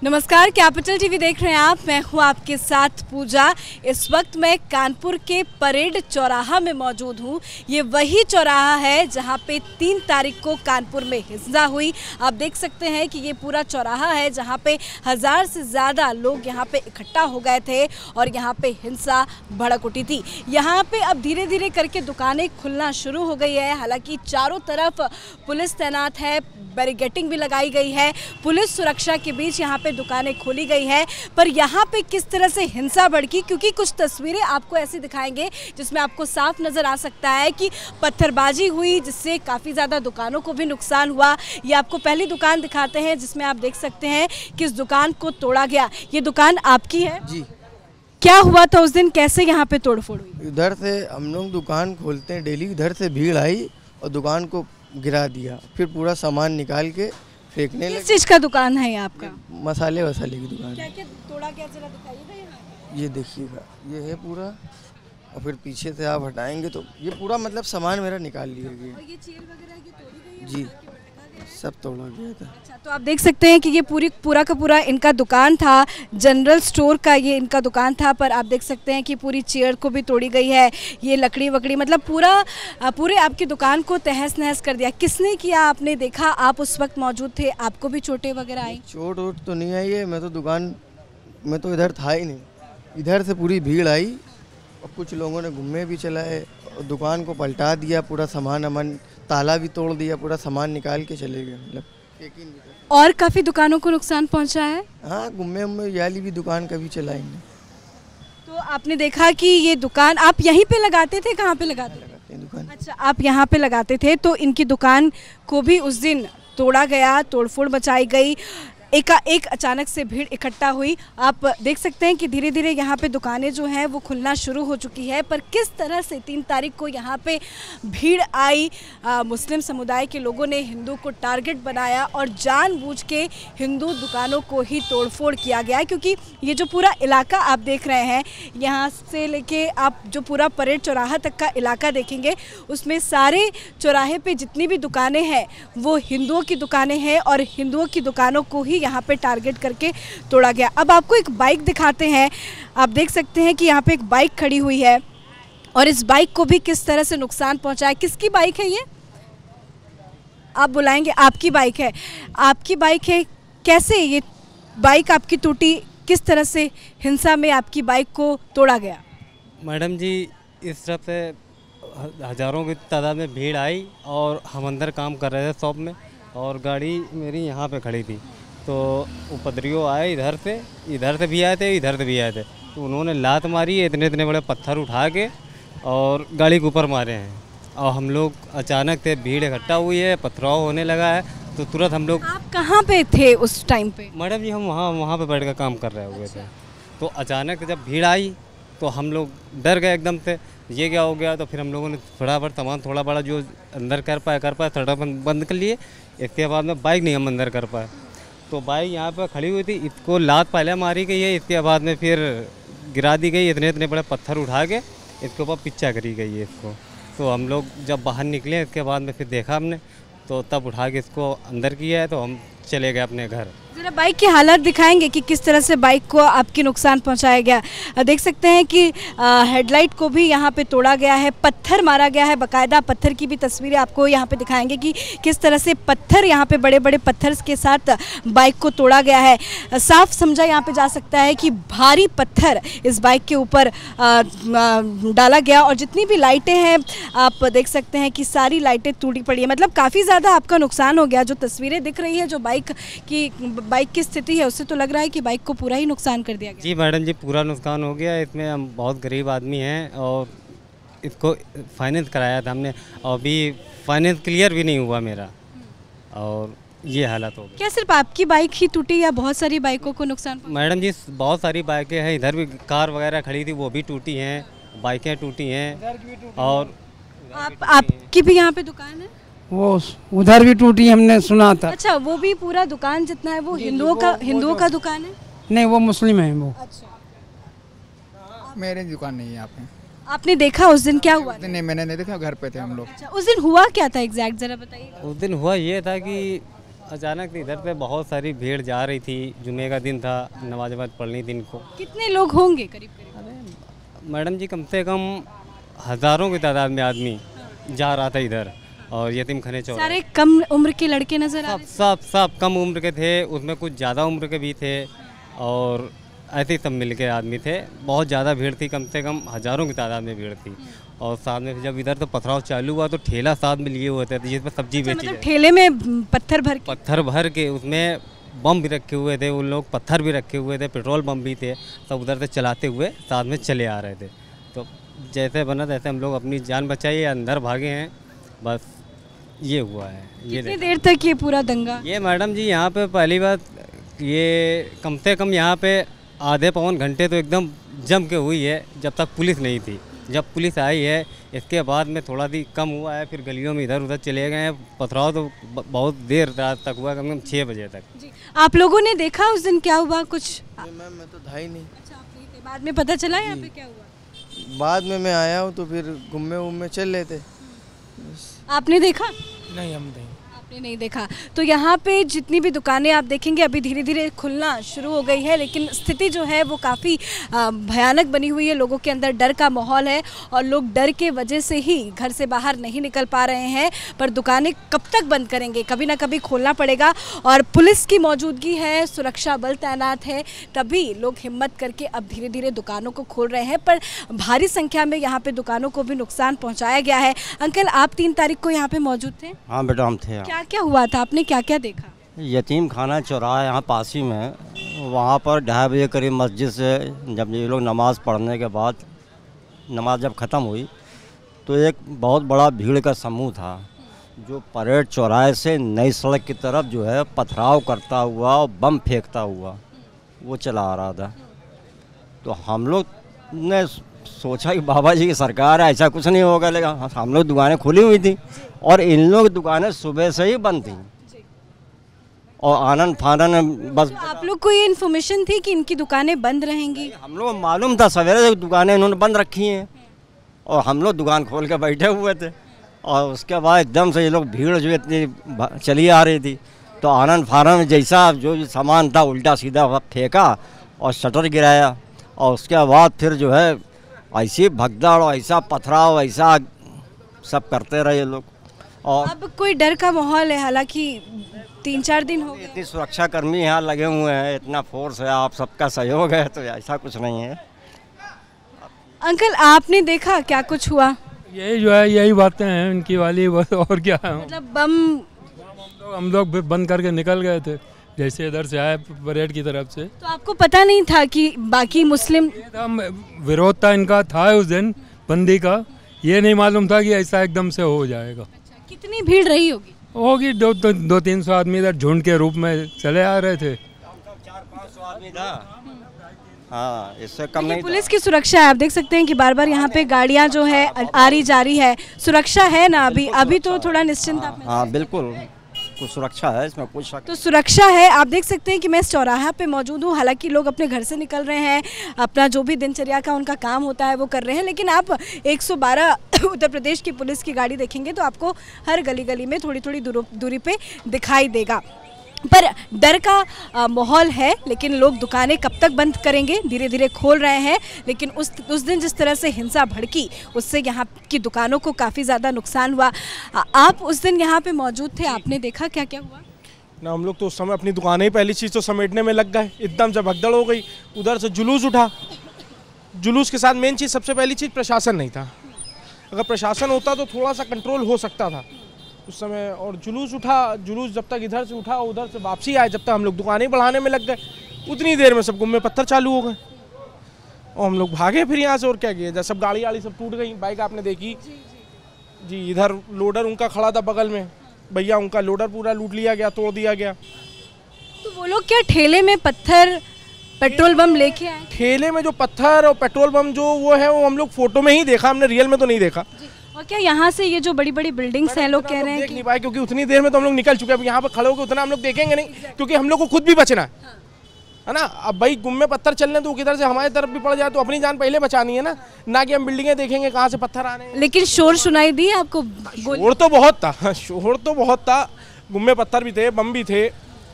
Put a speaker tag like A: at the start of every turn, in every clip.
A: नमस्कार, capital TV देख रहे हैं आप। मैं हूं आपके साथ पूजा। इस वक्त मैं कानपुर के परेड चौराहा में मौजूद हूं। ये वही चौराहा है जहां पे 3 तारीख को कानपुर में हिंसा हुई। आप देख सकते हैं कि ये पूरा चौराहा है जहां पे 1000 से ज़्यादा लोग यहां पे इकट्ठा हो गए थे और यहां पे हिंसा भड़क उठी थी। यहां पे अब धीरे धीरे करके दुकानें खुलना शुरू हो गई है। हालांकि चारों तरफ पुलिस तैनात है, बैरिकेडिंग भी लगाई गई है, पुलिस सुरक्षा के बीच यहाँ पे दुकानें खोली गई है। पर यहाँ पे किस तरह से हिंसा भड़की, क्योंकि कुछ तस्वीरें आपको ऐसी दिखाएंगे जिसमें आपको साफ नज़र आ सकता है कि पत्थरबाजी हुई जिससे काफ़ी ज़्यादा दुकानों को भी नुकसान हुआ। ये आपको पहली दुकान दिखाते हैं जिसमें आप देख सकते हैं कि इस दुकान को तोड़ा गया। ये दुकान आपकी है
B: जी।
A: क्या हुआ था उस दिन, कैसे यहाँ पे तोड़फोड़ हुई?
B: इधर से हम लोग दुकान खोलते हैं डेली, इधर से भीड़ आई और दुकान को गिरा दिया, फिर पूरा सामान निकाल के फेंकने लगे।
A: किस चीज़ का दुकान है ये आपका?
B: मसाले वसाले की दुकान।
A: क्या क्या तोड़ा, क्या जरा दिखाइएगा यहाँ।
B: ये देखिएगा, ये है पूरा, और फिर पीछे से आप हटाएंगे तो ये पूरा मतलब सामान मेरा निकाल लिया गया।
A: और ये चेयर वगैरह ये तोड़ी गई है?
B: जी, सब तोड़ा गया था।
A: अच्छा, तो आप देख सकते हैं कि ये पूरा का पूरा इनका दुकान था, जनरल स्टोर का ये इनका दुकान था। पर आप देख सकते हैं कि पूरी चेयर को भी तोड़ी गई है, ये लकड़ी वकड़ी, मतलब पूरे आपकी दुकान को तहस नहस कर दिया। किसने किया, आपने देखा? आप उस वक्त मौजूद थे, आपको भी चोटें वगैरह आई?
B: चोट वोट तो नहीं आई है, मैं तो इधर था ही नहीं। इधर से पूरी भीड़ आई और कुछ लोगों ने घूमे भी चलाए और दुकान को पलटा दिया, पूरा सामान अमन, ताला भी तोड़ दिया, पूरा सामान निकाल के चले गए। मतलब
A: और काफ़ी दुकानों को नुकसान पहुंचा है।
B: हाँ, गुम्मे उम्मे याली भी दुकान कभी चलाएंगे।
A: तो आपने देखा कि ये दुकान आप यहीं पे लगाते थे, कहाँ पे लगाते थे
B: दुकान?
A: अच्छा, आप यहाँ पे लगाते थे। तो इनकी दुकान को भी उस दिन तोड़ा गया, तोड़फोड़ मचाई गई, एक अचानक से भीड़ इकट्ठा हुई। आप देख सकते हैं कि धीरे धीरे यहाँ पे दुकानें जो हैं वो खुलना शुरू हो चुकी है। पर किस तरह से 3 तारीख को यहाँ पे भीड़ आई, मुस्लिम समुदाय के लोगों ने हिंदू को टारगेट बनाया और जानबूझ के हिंदू दुकानों को ही तोड़फोड़ किया गया। क्योंकि ये जो पूरा इलाका आप देख रहे हैं, यहाँ से लेके आप जो पूरा परेड चौराहा तक का इलाका देखेंगे, उसमें सारे चौराहे पे जितनी भी दुकानें हैं वो हिंदुओं की दुकानें हैं और हिंदुओं की दुकानों को ही यहाँ पे टारगेट करके तोड़ा गया। अब आपको एक बाइक दिखाते हैं। आप देख सकते हैं कि यहाँ पे एक बाइक खड़ी हुई है और इस बाइक को भी किस तरह से नुकसान पहुंचा है। किसकी बाइक है ये? आप बुलाएंगे? आपकी बाइक है, आपकी बाइक है। कैसे ये बाइक आपकी टूटी, किस तरह से हिंसा में आपकी बाइक को तोड़ा गया?
C: मैडम जी, इस तरफ से हज़ारों की तादाद में भीड़ आई और हम अंदर काम कर रहे थे शॉप में और गाड़ी मेरी यहाँ पे खड़ी थी। तो उपद्रवियों आए, इधर से भी आए थे, इधर से भी आए थे। तो उन्होंने लात मारी, इतने बड़े पत्थर उठा के और गाड़ी के ऊपर मारे हैं। और हम लोग अचानक से भीड़ इकट्ठा हुई है, पथराव होने लगा है, तो तुरंत हम लोग।
A: आप कहाँ पे थे उस टाइम पे?
C: मैडम जी, हम वहाँ पे बैठ कर काम कर रहे हुए थे। तो अचानक जब भीड़ आई तो हम लोग डर गए एकदम से, ये क्या हो गया। तो फिर हम लोगों ने फटाफट सामान थोड़ा बड़ा जो अंदर कर पाए थोड़ा बंद कर लिए। इसके बाद में बाइक नहीं हम अंदर कर पाए, तो बाइक यहाँ पर खड़ी हुई थी, इसको लात पहले मारी गई है, इसके बाद में फिर गिरा दी गई, इतने बड़े पत्थर उठा के इसके ऊपर पिच्चा करी गई है इसको। तो हम लोग जब बाहर निकले इसके बाद में फिर देखा हमने, तो तब उठा के इसको अंदर किया है, तो हम चले गए अपने घर।
A: जरा बाइक की हालत दिखाएंगे कि किस तरह से बाइक को आपकी नुकसान पहुंचाया गया। देख सकते हैं कि हेडलाइट को भी यहाँ पे तोड़ा गया है, पत्थर मारा गया है, बाकायदा पत्थर की भी तस्वीरें आपको यहाँ पे दिखाएंगे कि किस तरह से पत्थर, यहाँ पे बड़े बड़े पत्थर के साथ बाइक को तोड़ा गया है। साफ समझा यहाँ पे जा सकता है कि भारी पत्थर इस बाइक के ऊपर डाला गया और जितनी भी लाइटें हैं आप देख सकते हैं कि सारी लाइटें टूटी पड़ी है। मतलब काफ़ी ज़्यादा आपका नुकसान हो गया। जो तस्वीरें दिख रही है, जो बाइक की स्थिति है, उससे तो लग रहा है कि बाइक को पूरा ही नुकसान कर दिया गया।
C: जी मैडम जी, पूरा नुकसान हो गया। इसमें हम बहुत गरीब आदमी हैं और इसको फाइनेंस कराया था हमने, और अभी फाइनेंस क्लियर भी नहीं हुआ मेरा, और ये हालत हो गई।
A: क्या सिर्फ आपकी बाइक ही टूटी या बहुत सारी बाइकों को नुकसान?
C: मैडम जी, बहुत सारी बाइकें हैं, इधर भी कार वगैरह खड़ी थी वो भी टूटी हैं, बाइकें टूटी हैं। और
A: आपकी भी यहाँ पे दुकान है?
D: वो उधर भी टूटी, हमने सुना था।
A: अच्छा, वो भी पूरा दुकान जितना है वो हिंदुओं का दुकान है?
D: नहीं, वो मुस्लिम है वो।
A: अच्छा,
E: मेरी दुकान नहीं है यहाँ पे।
A: आपने देखा उस दिन क्या हुआ?
E: नहीं, मैंने नहीं देखा, घर पे थे हम लोग।
A: अच्छा, उस दिन हुआ क्या था एग्जैक्ट, जरा बताइए।
C: उस दिन हुआ ये था कि अचानक इधर पे बहुत सारी भीड़ जा रही थी, जुमे का दिन था, नमाज वमाज पढ़नी थी इनको।
A: कितने लोग होंगे करीब करीब?
C: अरे मैडम जी, कम से कम हज़ारों की तादाद में आदमी जा रहा था इधर, और यतीम खाने चौराहे।
A: सारे कम उम्र के लड़के नजर आ
C: सब
A: रहे हैं?
C: सब कम उम्र के थे, उसमें कुछ ज़्यादा उम्र के भी थे, और ऐसे ही सब मिल के आदमी थे। बहुत ज़्यादा भीड़ थी, कम से कम हज़ारों की तादाद में भीड़ थी। और साथ में जब इधर तो पथराव चालू हुआ तो ठेला साथ में लिए हुए थे जिसमें सब्जी बेची
A: मतलब
C: जाए।
A: ठेले में पत्थर भर के
C: उसमें बम भी रखे हुए थे, उन लोग पत्थर भी रखे हुए थे, पेट्रोल बम भी थे, सब उधर से चलाते हुए साथ में चले आ रहे थे। तो जैसे बना तैसे हम लोग अपनी जान बचाई, अंदर भागे हैं, बस ये हुआ है। ये
A: कितनी देर तक ये पूरा दंगा?
C: ये मैडम जी, यहाँ पे पहली बात ये कम से कम यहाँ पे आधे पौन घंटे तो एकदम जम के हुई है, जब तक पुलिस नहीं थी। जब पुलिस आई है इसके बाद में थोड़ा दी कम हुआ है, फिर गलियों में इधर उधर चले गए हैं। पथराव तो बहुत देर रात तक हुआ, कम से कम 6 बजे तक।
A: जी, आप लोगों ने देखा उस दिन क्या हुआ कुछ?
B: मैम मैं तो था ही नहीं।
A: अच्छा, आप नहीं थे, बाद में पता चला यहाँ पे क्या हुआ?
B: बाद में मैं आया हूँ तो फिर घूमे उमे चल रहे थे।
A: आपने देखा?
E: नहीं, हम नहीं।
A: आपने नहीं देखा। तो यहाँ पे जितनी भी दुकानें आप देखेंगे अभी धीरे धीरे खुलना शुरू हो गई है, लेकिन स्थिति जो है वो काफ़ी भयानक बनी हुई है। लोगों के अंदर डर का माहौल है और लोग डर के वजह से ही घर से बाहर नहीं निकल पा रहे हैं। पर दुकानें कब तक बंद करेंगे? कभी ना कभी खोलना पड़ेगा, और पुलिस की मौजूदगी है, सुरक्षा बल तैनात है, तभी लोग हिम्मत करके अब धीरे धीरे दुकानों को खोल रहे हैं। पर भारी संख्या में यहाँ पे दुकानों को भी नुकसान पहुँचाया गया है। अंकल, आप 3 तारीख को यहाँ पे मौजूद थे?
F: हाँ बेटा, हम थे।
A: क्या क्या हुआ था? आपने क्या क्या देखा?
F: यतीम खाना चौराहा यहाँ पास ही में, वहाँ पर 2:30 बजे करीब मस्जिद से जब ये लोग नमाज़ पढ़ने के बाद नमाज जब ख़त्म हुई तो एक बहुत बड़ा भीड़ का समूह था जो परेड चौराहे से नई सड़क की तरफ जो है पथराव करता हुआ और बम फेंकता हुआ वो चला आ रहा था। तो हम लोग ने सोचा कि बाबा जी की सरकार है, ऐसा कुछ नहीं होगा, लेकिन हम लोग दुकानें खुली हुई थी और इन लोग दुकानें सुबह से ही बंद थी और आनंद फानन बस।
A: तो आप लोग को ये इन्फॉर्मेशन थी कि इनकी दुकानें बंद रहेंगी?
F: हम लोग मालूम था, सवेरे से दुकानें इन्होंने बंद रखी हैं और हम लोग दुकान खोल के बैठे हुए थे। और उसके बाद एकदम से ये लोग भीड़ जो इतनी चली आ रही थी तो आनंद फानन में जैसा जो सामान था उल्टा सीधा फेंका और शटर गिराया, और उसके बाद फिर जो है ऐसी भगदड़ और ऐसा पथराव ऐसा सब करते रहे ये लोग। और
A: अब कोई डर का माहौल है? हालांकि 3-4 दिन हो गए।
F: इतनी सुरक्षा कर्मी यहाँ लगे हुए हैं, इतना फोर्स है, आप सबका सहयोग है, तो ऐसा कुछ नहीं है।
A: अंकल, आपने देखा क्या कुछ हुआ?
E: यही जो है यही बातें हैं इनकी वाली, बस और क्या है।
A: मतलब बम
E: हम लोग फिर बंद करके निकल गए थे जैसे इधर से आए परेड की तरफ से।
A: तो आपको पता नहीं था कि बाकी मुस्लिम?
E: विरोध था इनका, था उस दिन बंदी का, ये नहीं मालूम था कि ऐसा एकदम से हो जाएगा।
A: कितनी भीड़ रही होगी?
E: होगी 200-300 आदमी इधर झुंड के रूप में चले आ रहे थे।
F: 400-500 आदमी था, हाँ, इससे कम नहीं।
A: पुलिस की सुरक्षा है, आप देख सकते हैं कि बार बार यहाँ पे गाड़ियाँ जो है आ रही जा रही है। सुरक्षा है ना? अभी तो थोड़ा निश्चिंत आप।
F: हाँ बिल्कुल, कुछ सुरक्षा है, इसमें कुछ शक।
A: तो सुरक्षा है। आप देख सकते हैं कि मैं इस चौराहा पे मौजूद हूँ। हालांकि लोग अपने घर से निकल रहे हैं, अपना जो भी दिनचर्या का उनका काम होता है वो कर रहे हैं, लेकिन आप 112 उत्तर प्रदेश की पुलिस की गाड़ी देखेंगे तो आपको हर गली गली में थोड़ी थोड़ी दूरी पे दिखाई देगा। पर डर का माहौल है, लेकिन लोग दुकानें कब तक बंद करेंगे? धीरे धीरे खोल रहे हैं, लेकिन उस दिन जिस तरह से हिंसा भड़की उससे यहाँ की दुकानों को काफ़ी ज़्यादा नुकसान हुआ। आप उस दिन यहाँ पे मौजूद थे, आपने देखा क्या क्या हुआ?
G: ना, हम लोग तो उस समय अपनी दुकानें ही पहली चीज़ तो समेटने में लग गए। एकदम से भगदड़ हो गई, उधर से जुलूस उठा। जुलूस के साथ मेन चीज़, सबसे पहली चीज़ प्रशासन नहीं था। अगर प्रशासन होता तो थोड़ा सा कंट्रोल हो सकता था उस समय। और जुलूस उठा, जुलूस जब तक इधर से उठा उधर से वापसी आए, जब तक हम लोग दुकानें बढ़ाने में लग गए, उतनी देर में सब गुम में पत्थर चालू हो गए और हम लोग भागे फिर यहाँ से। और क्या किया, जब सब गाड़ी वाड़ी सब टूट गई। बाइक आपने देखी जी, इधर लोडर उनका खड़ा था बगल में, भैया उनका लोडर पूरा लूट लिया गया, तोड़ दिया गया।
A: तो वो लोग क्या ठेले में पत्थर पेट्रोल बम लेके आए?
G: ठेले में जो पत्थर और पेट्रोल बम जो वो है वो हम लोग फोटो में ही देखा, हमने रियल में तो नहीं देखा।
A: और क्या यहाँ से ये जो बड़ी बड़ी बिल्डिंग्स हैं, लोग कह रहे हैं
G: देख नहीं पाए क्योंकि उतनी देर में तो हम लोग निकल चुके हैं। अब यहाँ पर खड़े होकर उतना हम लोग देखेंगे नहीं, क्योंकि हम लोग को खुद भी बचना है ना। अब भाई गुम में पत्थर चल रहे हैं तो किधर से हमारी तरफ भी पड़ जाए तो अपनी जान पहले बचानी है ना कि हम बिल्डिंगें देखेंगे कहाँ से पत्थर आ रहे हैं।
A: लेकिन शोर सुनाई दी आपको?
G: शोर तो बहुत था, शोर तो बहुत था, गुम्मे पत्थर भी थे, बम भी थे,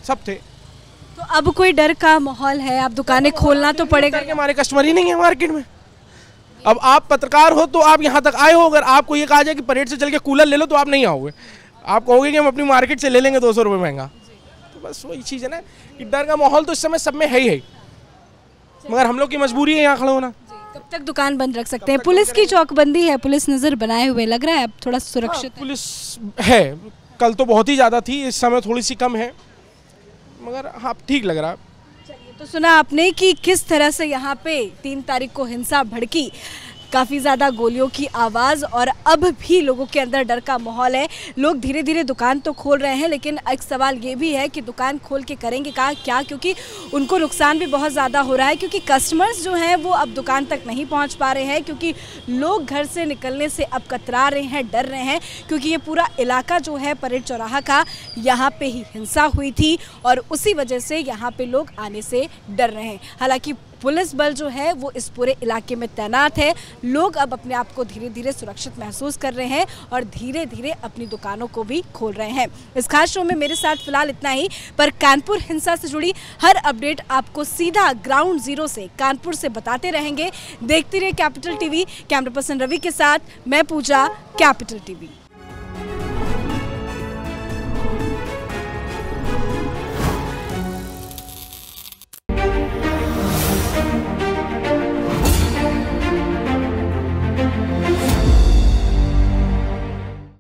G: सब थे।
A: तो अब कोई डर का माहौल है? अब दुकानें खोलना तो पड़ेगा।
G: हमारे कस्टमर ही नहीं है मार्केट में। अब आप पत्रकार हो तो आप यहाँ तक आए हो, अगर आपको ये कहा जाए कि परेड से चल के कूलर ले लो तो आप नहीं आओगे, आप कहोगे कि हम अपनी मार्केट से ले लेंगे 200 रुपये महंगा। तो बस वही चीज़ है ना कि डर का माहौल तो इस समय सब में है ही है, मगर हम लोग की मजबूरी है यहाँ खड़े होना।
A: कब तक दुकान बंद रख सकते हैं? पुलिस की चौकबंदी है, पुलिस नज़र बनाए हुए लग रहा है अब थोड़ा सुरक्षित है।
G: पुलिस है, कल तो बहुत ही ज़्यादा थी, इस समय थोड़ी सी कम है, मगर हाँ ठीक लग रहा है।
A: तो सुना आपने कि किस तरह से यहाँ पे 3 तारीख को हिंसा भड़की, काफ़ी ज़्यादा गोलियों की आवाज़, और अब भी लोगों के अंदर डर का माहौल है। लोग धीरे धीरे दुकान तो खोल रहे हैं, लेकिन एक सवाल ये भी है कि दुकान खोल के करेंगे क्या, क्योंकि उनको नुकसान भी बहुत ज़्यादा हो रहा है, क्योंकि कस्टमर्स जो हैं वो अब दुकान तक नहीं पहुंच पा रहे हैं, क्योंकि लोग घर से निकलने से अब कतरा रहे हैं, डर रहे हैं, क्योंकि ये पूरा इलाका जो है परेड चौराहा का, यहाँ पे ही हिंसा हुई थी और उसी वजह से यहाँ पे लोग आने से डर रहे हैं। हालांकि पुलिस बल जो है वो इस पूरे इलाके में तैनात है। लोग अब अपने आप को धीरे धीरे सुरक्षित महसूस कर रहे हैं और धीरे धीरे अपनी दुकानों को भी खोल रहे हैं। इस खास शो में मेरे साथ फिलहाल इतना ही, पर कानपुर हिंसा से जुड़ी हर अपडेट आपको सीधा ग्राउंड जीरो से कानपुर से बताते रहेंगे। देखते रहिए capital TV. Camera person Ravi के साथ मैं पूजा, कैपिटल टीवी।